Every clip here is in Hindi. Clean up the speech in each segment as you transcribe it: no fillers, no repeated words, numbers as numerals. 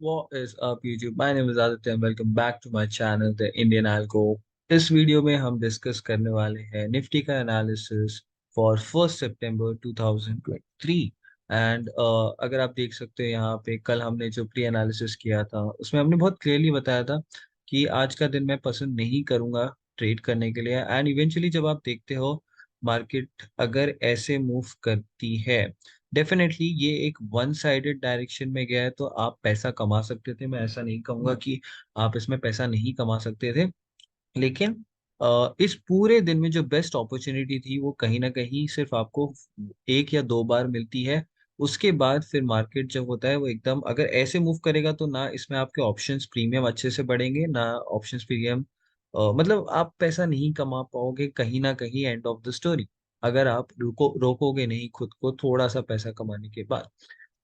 What is up YouTube? My name is Aditya and welcome back to my channel The Indian Algo। इस वीडियो में हम डिस्कस करने वाले हैं निफ्टी का एनालिसिस फॉर 1 सितंबर 2023। एंड अगर आप देख सकते हैं यहाँ पे कल हमने जो प्री एनालिसिस किया था उसमें हमने बहुत क्लियरली बताया था कि आज का दिन मैं पसंद नहीं करूंगा ट्रेड करने के लिए। एंड इवेंचुअली जब आप देखते हो मार्केट अगर ऐसे मूव करती है, डेफिनेटली ये एक वन साइडेड डायरेक्शन में गया है तो आप पैसा कमा सकते थे। मैं ऐसा नहीं कहूंगा कि आप इसमें पैसा नहीं कमा सकते थे, लेकिन इस पूरे दिन में जो बेस्ट अपॉर्चुनिटी थी वो कहीं ना कहीं सिर्फ आपको एक या दो बार मिलती है। उसके बाद फिर मार्केट जब होता है वो एकदम अगर ऐसे मूव करेगा तो ना इसमें आपके ऑप्शंस प्रीमियम अच्छे से बढ़ेंगे ना ऑप्शंस प्रीमियम, मतलब आप पैसा नहीं कमा पाओगे कहीं ना कहीं एंड ऑफ द स्टोरी, अगर आप रोकोगे नहीं खुद को थोड़ा सा पैसा कमाने के बाद।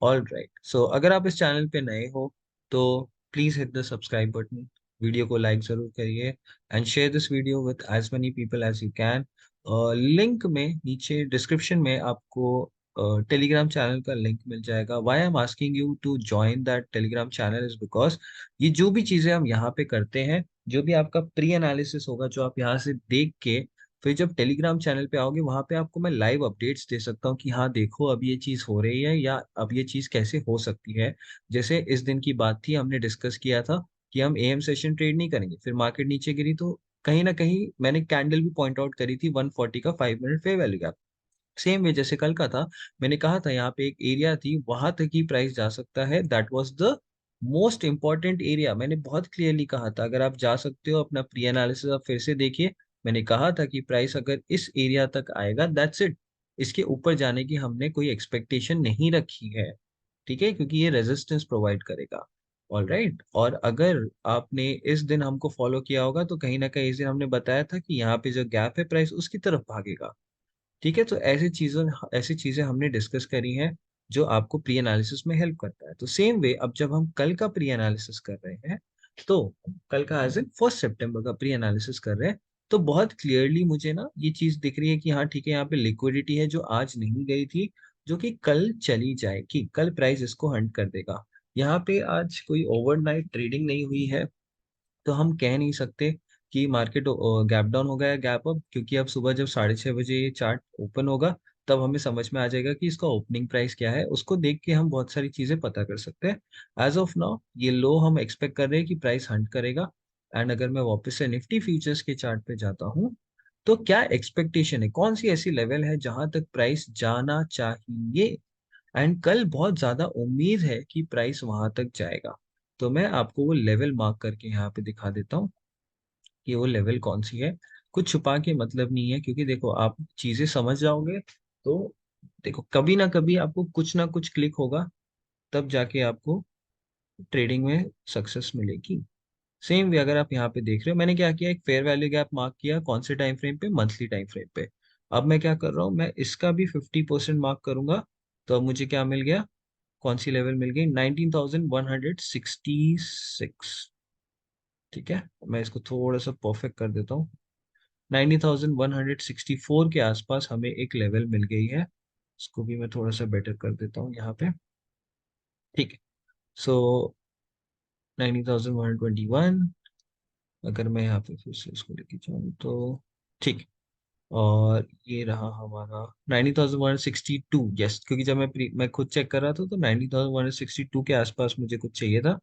ऑल राइट, सो अगर आप इस चैनल पे नए हो तो please hit the subscribe button, video को लाइक जरूर करिए and share this video with as many people as you can. Link में नीचे डिस्क्रिप्शन में आपको टेलीग्राम चैनल का लिंक मिल जाएगा। Why I am asking you to join that Telegram channel is because ये जो भी चीजें हम यहाँ पे करते हैं, जो भी आपका प्री एनालिसिस होगा जो आप यहाँ से देख के फिर जब टेलीग्राम चैनल पे आओगे वहां पे आपको मैं लाइव अपडेट्स दे सकता हूँ कि हाँ देखो अब ये चीज हो रही है या अब ये चीज कैसे हो सकती है। जैसे इस दिन की बात थी, हमने डिस्कस किया था कि हम एएम सेशन ट्रेड नहीं करेंगे, फिर मार्केट नीचे गिरी तो कहीं ना कहीं मैंने कैंडल भी पॉइंट आउट करी थी 140 का 5 minute fair value gap. Same way जैसे कल का था, मैंने कहा था यहाँ पे एक एरिया थी वहां तक ही प्राइस जा सकता है, that was the most important area. मैंने बहुत क्लियरली कहा था, अगर आप जा सकते हो अपना प्री एनालिसिस आप फिर से देखिए। मैंने कहा था कि प्राइस अगर इस एरिया तक आएगा दैट्स इट, इसके ऊपर जाने की हमने कोई एक्सपेक्टेशन नहीं रखी है। ठीक है, क्योंकि ये रेजिस्टेंस प्रोवाइड करेगा। ऑल राइट, और अगर आपने इस दिन हमको फॉलो किया होगा तो कहीं ना कहीं इस दिन हमने बताया था कि यहाँ पे जो गैप है प्राइस उसकी तरफ भागेगा। ठीक है, तो ऐसी चीजें हमने डिस्कस करी हैं जो आपको प्री एनालिसिस में हेल्प करता है। तो सेम वे अब जब हम कल का प्री एनालिसिस कर रहे हैं, तो कल का एज इन 1 सितंबर का प्री एनालिसिस कर रहे हैं, तो बहुत क्लियरली मुझे ना ये चीज दिख रही है कि हाँ ठीक है, यहाँ पे लिक्विडिटी है जो आज नहीं गई थी, जो कि कल चली जाएगी, कल प्राइस इसको हंट कर देगा। यहाँ पे आज कोई ओवरनाइट ट्रेडिंग नहीं हुई है, तो हम कह नहीं सकते कि मार्केट गैप डाउन हो गया है गैप अप, क्योंकि अब सुबह जब 6:30 बजे ये चार्ट ओपन होगा तब हमें समझ में आ जाएगा कि इसका ओपनिंग प्राइस क्या है। उसको देख के हम बहुत सारी चीजें पता कर सकते हैं। एज ऑफ नाउ ये लो हम एक्सपेक्ट कर रहे हैं कि प्राइस हंट करेगा। एंड अगर मैं वापस से निफ्टी फ्यूचर्स के चार्ट पे जाता हूँ तो क्या एक्सपेक्टेशन है, कौन सी ऐसी लेवल है जहां तक प्राइस जाना चाहिए, एंड कल बहुत ज्यादा उम्मीद है कि प्राइस वहां तक जाएगा। तो मैं आपको वो लेवल मार्क करके यहाँ पे दिखा देता हूँ कि वो लेवल कौन सी है। कुछ छुपा के मतलब नहीं है, क्योंकि देखो आप चीजें समझ जाओगे तो देखो कभी ना कभी आपको कुछ ना कुछ क्लिक होगा, तब जाके आपको ट्रेडिंग में सक्सेस मिलेगी। सेम वे अगर आप यहाँ पे देख रहे हो मैंने क्या किया, एक फेयर वैल्यू गैप मार्क किया, कौन से टाइम फ्रेम पे, मंथली टाइम फ्रेम पे। अब मैं क्या कर रहा हूँ, मैं इसका भी 50% मार्क करूंगा। तो अब मुझे क्या मिल गया, कौन सी लेवल मिल गई, 19,166। ठीक है, मैं इसको थोड़ा सा परफेक्ट कर देता हूँ। 19,164 के आसपास हमें एक लेवल मिल गई है। इसको भी मैं थोड़ा सा बेटर कर देता हूँ यहाँ पे। ठीक है, सो 19,121, अगर मैं यहाँ पे फिर से इसको लेके जाऊँ तो ठीक है। और ये रहा हमारा 19,162, यस, क्योंकि जब मैं खुद चेक कर रहा था तो 19,162 के आसपास मुझे कुछ चाहिए था।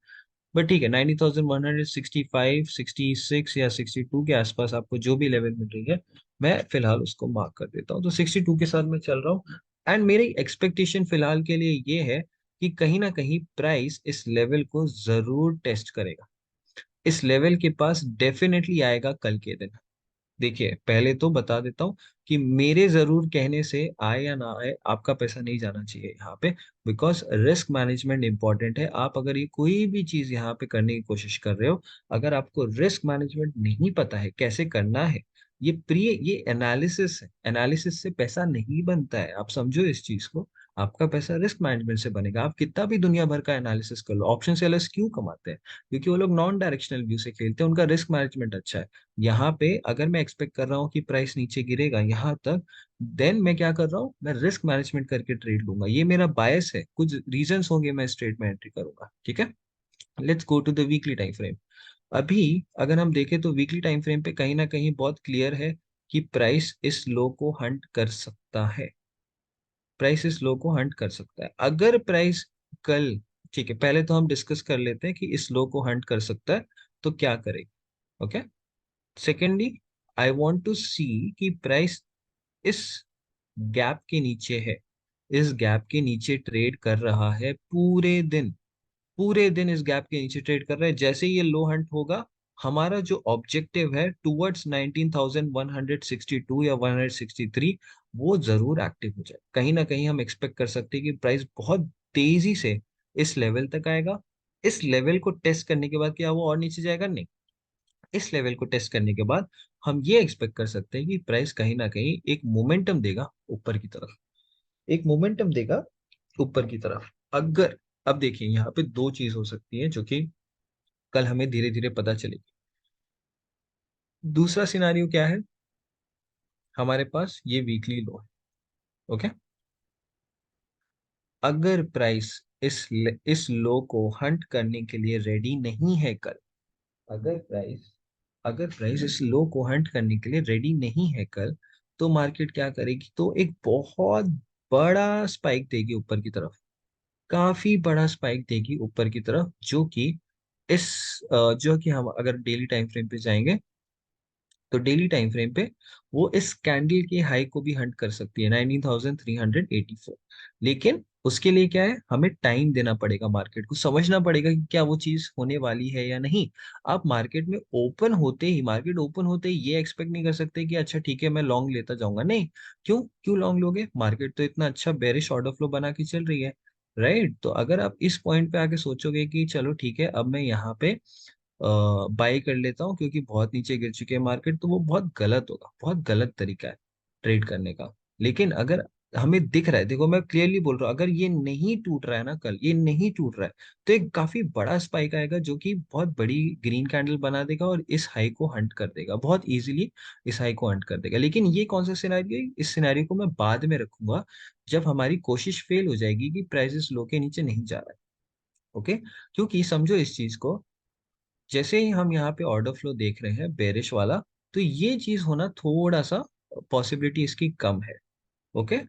बट ठीक है, 19,165, 66 या 62 के आसपास आपको जो भी लेवल मिल रही है मैं फिलहाल उसको मार्क कर देता हूँ। तो 62 के साथ मैं चल रहा हूँ। एंड मेरी एक्सपेक्टेशन फिलहाल के लिए ये है कि कहीं ना कहीं प्राइस इस लेवल को जरूर टेस्ट करेगा, इस लेवल के पास डेफिनेटली आएगा कल के दिन। देखिए पहले तो बता देता हूँ कि मेरे जरूर कहने से आए या ना आए आपका पैसा नहीं जाना चाहिए यहाँ पे, बिकॉज रिस्क मैनेजमेंट इंपॉर्टेंट है। आप अगर ये कोई भी चीज यहाँ पे करने की कोशिश कर रहे हो, अगर आपको रिस्क मैनेजमेंट नहीं पता है कैसे करना है, ये एनालिसिस है, एनालिसिस से पैसा नहीं बनता है, आप समझो इस चीज को। आपका पैसा रिस्क मैनेजमेंट से बनेगा। आप कितना भी दुनिया भर का एनालिसिस कर लो, ऑप्शन सेलर्स क्यों कमाते हैं, क्योंकि वो लोग नॉन डायरेक्शनल व्यू से खेलते हैं, उनका रिस्क मैनेजमेंट अच्छा है। यहाँ पे अगर मैं एक्सपेक्ट कर रहा हूँ कि प्राइस नीचे गिरेगा यहाँ तक, देन मैं क्या कर रहा हूँ, मैं रिस्क मैनेजमेंट करके ट्रेड लूंगा। ये मेरा बायस है, कुछ रीजंस होंगे मैं इस ट्रेड में एंट्री करूंगा। ठीक है, let's go to the weekly time frame. अभी अगर हम देखें तो वीकली टाइम फ्रेम पे कहीं ना कहीं बहुत क्लियर है कि प्राइस इस लो को हंट कर सकता है। प्राइस इस लो को हंट कर सकता है अगर प्राइस कल, ठीक है, पहले तो हम डिस्कस कर लेते हैं कि इस लो को हंट कर सकता है तो क्या करेगा। Okay, secondly I want to see कि प्राइस इस गैप के नीचे है, इस गैप के नीचे ट्रेड कर रहा है पूरे दिन, पूरे दिन इस गैप के नीचे ट्रेड कर रहा है। जैसे ही ये लो हंट होगा, हमारा जो ऑब्जेक्टिव है टुवर्ड्स 19,162 या 163, वो जरूर एक्टिव हो जाए। कहीं ना कहीं हम एक्सपेक्ट कर सकते हैं कि प्राइस बहुत तेजी से इस लेवल तक आएगा। इस लेवल को टेस्ट करने के बाद क्या वो और नीचे जाएगा? नहीं। इस लेवल को टेस्ट करने के बाद हम ये एक्सपेक्ट कर सकते हैं कि प्राइस कहीं ना कहीं एक मोमेंटम देगा ऊपर की तरफ, एक मोमेंटम देगा ऊपर की तरफ। अगर, अब देखिए यहाँ पे दो चीज हो सकती है जो कि कल हमें धीरे धीरे पता चलेगी। दूसरा सिनारियो क्या है? हमारे पास ये वीकली लो है। ओके, अगर प्राइस इस लो को हंट करने के लिए रेडी नहीं है कल, अगर प्राइस अगर प्राइस इस लो को हंट करने के लिए रेडी नहीं है कल, तो मार्केट क्या करेगी? तो एक बहुत बड़ा स्पाइक देगी ऊपर की तरफ, काफी बड़ा स्पाइक देगी ऊपर की तरफ, जो कि इस जो कि हम अगर डेली टाइम फ्रेम पे जाएंगे तो डेली टाइम फ्रेम पे वो इस कैंडल की हाई को भी हंट कर सकती है 19,384। लेकिन उसके लिए क्या है? हमें टाइम देना पड़ेगा, मार्केट को समझना पड़ेगा कि क्या वो चीज होने वाली है या नहीं। आप मार्केट ओपन होते ही ये एक्सपेक्ट नहीं कर सकते कि अच्छा ठीक है मैं लॉन्ग लेता जाऊंगा। नहीं, क्यों क्यों लॉन्ग लोगे? मार्केट तो इतना अच्छा बेरिश ऑर्डर फ्लो बना के चल रही है, राइट? तो अगर आप इस पॉइंट पे आके सोचोगे कि चलो ठीक है अब मैं यहाँ पे बाई कर लेता हूँ क्योंकि बहुत नीचे गिर चुके हैं मार्केट, तो वो बहुत गलत होगा, बहुत गलत तरीका है ट्रेड करने का। लेकिन अगर हमें दिख रहा है, देखो मैं क्लियरली बोल रहा हूँ, अगर ये नहीं टूट रहा है ना, कल ये नहीं टूट रहा है, तो एक काफी बड़ा स्पाइक आएगा जो कि बहुत बड़ी ग्रीन कैंडल बना देगा और इस हाई को हंट कर देगा बहुत इजीली, इस हाई को हंट कर देगा। लेकिन ये कौन सा सिनेरियो है? इस सिनेरियो को मैं बाद में रखूंगा, जब हमारी कोशिश फेल हो जाएगी कि प्राइसेस लो के नीचे नहीं जा रहा है। ओके, क्योंकि समझो इस चीज को, जैसे ही हम यहाँ पे ऑर्डर फ्लो देख रहे हैं बेरिश वाला, तो ये चीज होना थोड़ा सा पॉसिबिलिटी इसकी कम है। ओके,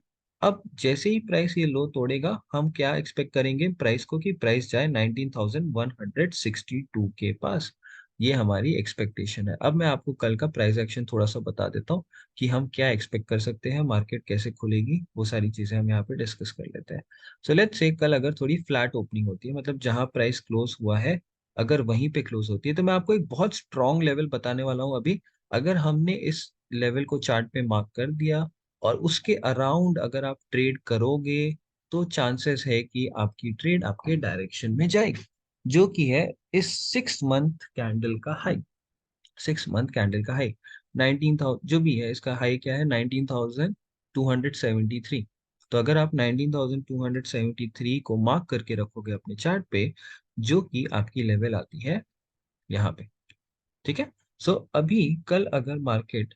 अब जैसे ही प्राइस ये लो तोड़ेगा, हम क्या एक्सपेक्ट करेंगे प्राइस को? कि प्राइस जाए 19,162 के पास। ये हमारी एक्सपेक्टेशन है। अब मैं आपको कल का प्राइस एक्शन थोड़ा सा बता देता हूँ कि हम क्या एक्सपेक्ट कर सकते हैं, मार्केट कैसे खुलेगी, वो सारी चीजें हम यहाँ पे डिस्कस कर लेते हैं। सो लेट्स से कल अगर थोड़ी फ्लैट ओपनिंग होती है, मतलब जहां प्राइस क्लोज हुआ है अगर वहीं पे क्लोज होती है, तो मैं आपको एक बहुत स्ट्रॉन्ग लेवल बताने वाला हूँ अभी। अगर हमने इस लेवल को चार्ट पे मार्क कर दिया और उसके अराउंड अगर आप ट्रेड करोगे, तो चांसेस है कि आपकी ट्रेड आपके डायरेक्शन में जाएगी, जो कि है इस 6 मंथ कैंडल का हाई। 6 मंथ कैंडल का हाई 19,000 जो भी है, इसका हाई क्या है? 19,273। तो अगर आप 19,273 को मार्क करके रखोगे अपने चार्ट पे, जो कि आपकी लेवल आती है यहाँ पे, ठीक है। सो अभी कल अगर मार्केट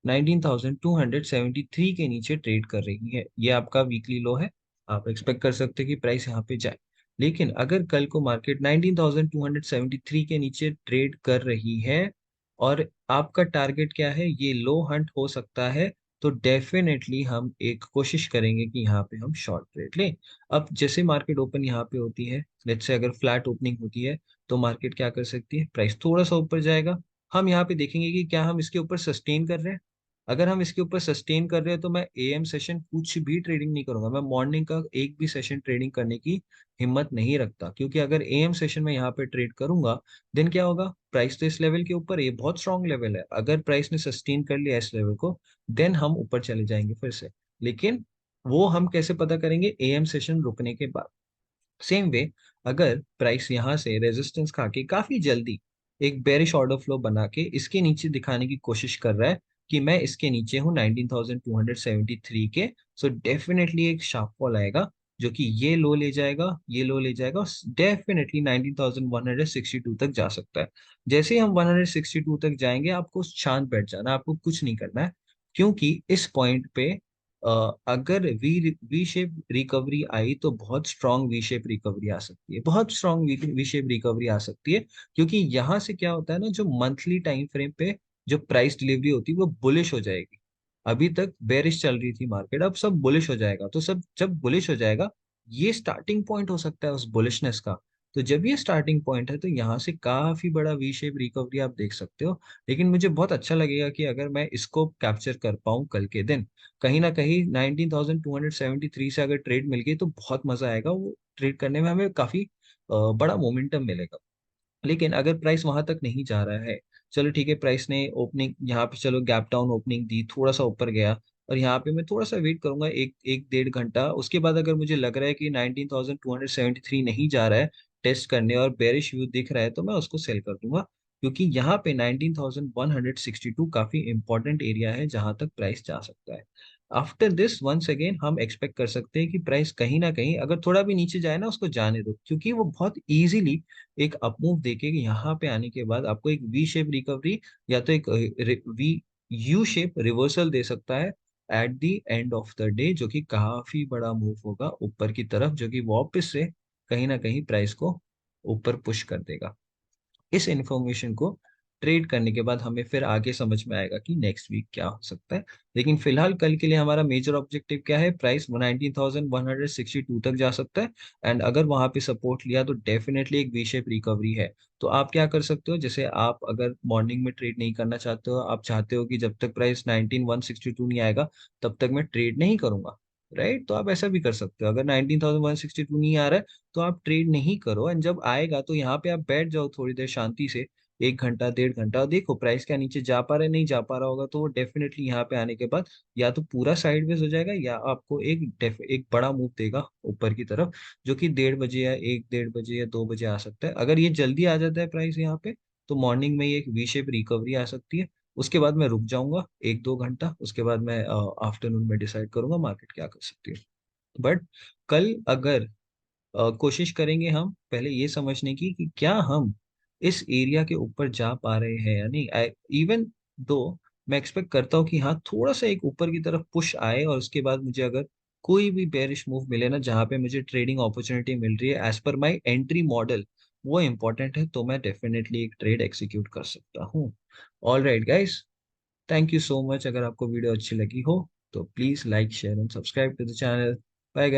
19,273 के नीचे ट्रेड कर रही है, ये आपका वीकली लो है, आप एक्सपेक्ट कर सकते हैं कि प्राइस यहाँ पे जाए। लेकिन अगर कल को मार्केट 19,273 के नीचे ट्रेड कर रही है और आपका टारगेट क्या है? ये लो हंट हो सकता है, तो डेफिनेटली हम एक कोशिश करेंगे कि यहाँ पे हम शॉर्ट ट्रेड लें। अब जैसे मार्केट ओपन यहाँ पे होती है, लेट्स से अगर फ्लैट ओपनिंग होती है, तो मार्केट क्या कर सकती है? प्राइस थोड़ा सा ऊपर जाएगा, हम यहाँ पे देखेंगे कि क्या हम इसके ऊपर सस्टेन कर रहे हैं। अगर हम इसके ऊपर सस्टेन कर रहे हैं, तो मैं एएम सेशन कुछ भी ट्रेडिंग नहीं करूंगा, मैं मॉर्निंग का एक भी सेशन ट्रेडिंग करने की हिम्मत नहीं रखता, क्योंकि अगर एएम सेशन में यहाँ पे ट्रेड करूंगा, देन क्या होगा? प्राइस तो इस लेवल के ऊपर है, ये बहुत स्ट्रांग लेवल है, अगर प्राइस ने सस्टेन कर लिया इस लेवल को, देन हम ऊपर चले जाएंगे फिर से। लेकिन वो हम कैसे पता करेंगे? एएम सेशन रुकने के बाद। सेम वे, अगर प्राइस यहाँ से रेजिस्टेंस खा के काफी जल्दी एक बेरिश ऑर्डर फ्लो बना के इसके नीचे दिखाने की कोशिश कर रहा है कि मैं इसके नीचे हूँ 19,273 के, सो डेफिनेटली एक शार्प फॉल आएगा, जो कि ये लो ले जाएगा, ये लो ले जाएगा, डेफिनेटली 19,162 तक जा सकता है। जैसे ही हम 162 तक जाएंगे, आपको शांत बैठ जाना है, आपको कुछ नहीं करना है, क्योंकि इस पॉइंट पे अगर वी शेप रिकवरी आई तो बहुत स्ट्रांग वी शेप रिकवरी आ सकती है, बहुत स्ट्रांग वी शेप रिकवरी आ सकती है। क्योंकि यहाँ से क्या होता है ना, जो मंथली टाइम फ्रेम पे जो प्राइस डिलीवरी होती है वो बुलिश हो जाएगी। अभी तक बेरिश चल रही थी मार्केट, अब सब बुलिश हो जाएगा। तो सब जब बुलिश हो जाएगा, ये स्टार्टिंग पॉइंट हो सकता है उस बुलिशनेस का। तो जब ये स्टार्टिंग पॉइंट है तो यहाँ से काफी बड़ा वी शेप रिकवरी आप देख सकते हो। लेकिन मुझे बहुत अच्छा लगेगा कि अगर मैं इसको कैप्चर कर पाऊँ कल के दिन, कहीं ना कहीं 19,273 से अगर ट्रेड मिल गई तो बहुत मजा आएगा। वो ट्रेड करने में हमें काफी बड़ा मोमेंटम मिलेगा। लेकिन अगर प्राइस वहां तक नहीं जा रहा है, चलो ठीक है, प्राइस ने ओपनिंग यहाँ पे चलो गैप डाउन ओपनिंग दी, थोड़ा सा ऊपर गया, और यहाँ पे मैं थोड़ा सा वेट करूंगा एक एक डेढ़ घंटा। उसके बाद अगर मुझे लग रहा है कि 19,273 नहीं जा रहा है टेस्ट करने और बेरिश व्यू दिख रहा है, तो मैं उसको सेल कर दूंगा। क्योंकि यहाँ पे 19,162 काफी इंपॉर्टेंट एरिया है जहां तक प्राइस जा सकता है। आफ्टर दिस वंस अगेन हम एक्सपेक्ट कर सकते हैं कि प्राइस कहीं ना कहीं अगर थोड़ा भी नीचे जाए ना, उसको जाने दो, क्योंकि वो बहुत इजीली एक अपमूव देके यहाँ पे आने के बाद आपको एक वी शेप रिकवरी या तो एक वी यू शेप रिवर्सल दे सकता है at the end of the day, जो कि काफी बड़ा मूव होगा ऊपर की तरफ, जो कि वापस से कहीं ना कहीं प्राइस को ऊपर पुश कर देगा। इस इंफॉर्मेशन को ट्रेड करने के बाद हमें फिर आगे समझ में आएगा कि नेक्स्ट वीक क्या हो सकता है। लेकिन फिलहाल कल के लिए हमारा मेजर ऑब्जेक्टिव क्या है, प्राइस 19,162 तक जा सकता है। एंड अगर वहां पे सपोर्ट लिया तो डेफिनेटली एक वी शेप रिकवरी है। तो आप क्या कर सकते हो, जैसे आप अगर मॉर्निंग में ट्रेड नहीं करना चाहते हो, आप चाहते हो कि जब तक प्राइस 19,162 नहीं आएगा तब तक मैं ट्रेड नहीं करूंगा, राइट? तो आप ऐसा भी कर सकते हो। अगर 19,162 नहीं आ रहा है तो आप ट्रेड नहीं करो, एंड जब आएगा तो यहाँ पे आप बैठ जाओ थोड़ी देर शांति से, एक घंटा डेढ़ घंटा, और देखो प्राइस क्या नीचे जा पा रहा है, नहीं जा पा रहा होगा तो वो डेफिनेटली यहाँ पे आने के बाद या तो पूरा साइडवेज हो जाएगा या आपको एक बड़ा मूव देगा ऊपर की तरफ, जो कि 1:30 या 1 1:30 या 2 बजे आ सकता है। अगर ये जल्दी आ जाता है प्राइस यहाँ पे, तो मॉर्निंग में ही एक वी शेप रिकवरी आ सकती है। उसके बाद मैं रुक जाऊंगा एक दो घंटा, उसके बाद मैं आफ्टरनून में डिसाइड करूंगा मार्केट क्या कर सकती है। बट कल अगर कोशिश करेंगे हम पहले ये समझने की कि क्या हम इस एरिया के ऊपर जा पा रहे हैं या नहीं। इवन दो मैं एक्सपेक्ट करता हूँ कि हाँ थोड़ा सा एक ऊपर की तरफ पुश आए, और उसके बाद मुझे अगर कोई भी बेरिश मूव मिले ना जहाँ पे मुझे ट्रेडिंग अपॉर्चुनिटी मिल रही है एज पर माई एंट्री मॉडल, वो इंपॉर्टेंट है, तो मैं डेफिनेटली एक ट्रेड एक्सिक्यूट कर सकता हूँ। All right guys, thank you so much. अगर आपको वीडियो अच्छी लगी हो तो please like share and subscribe to the channel. Bye guys.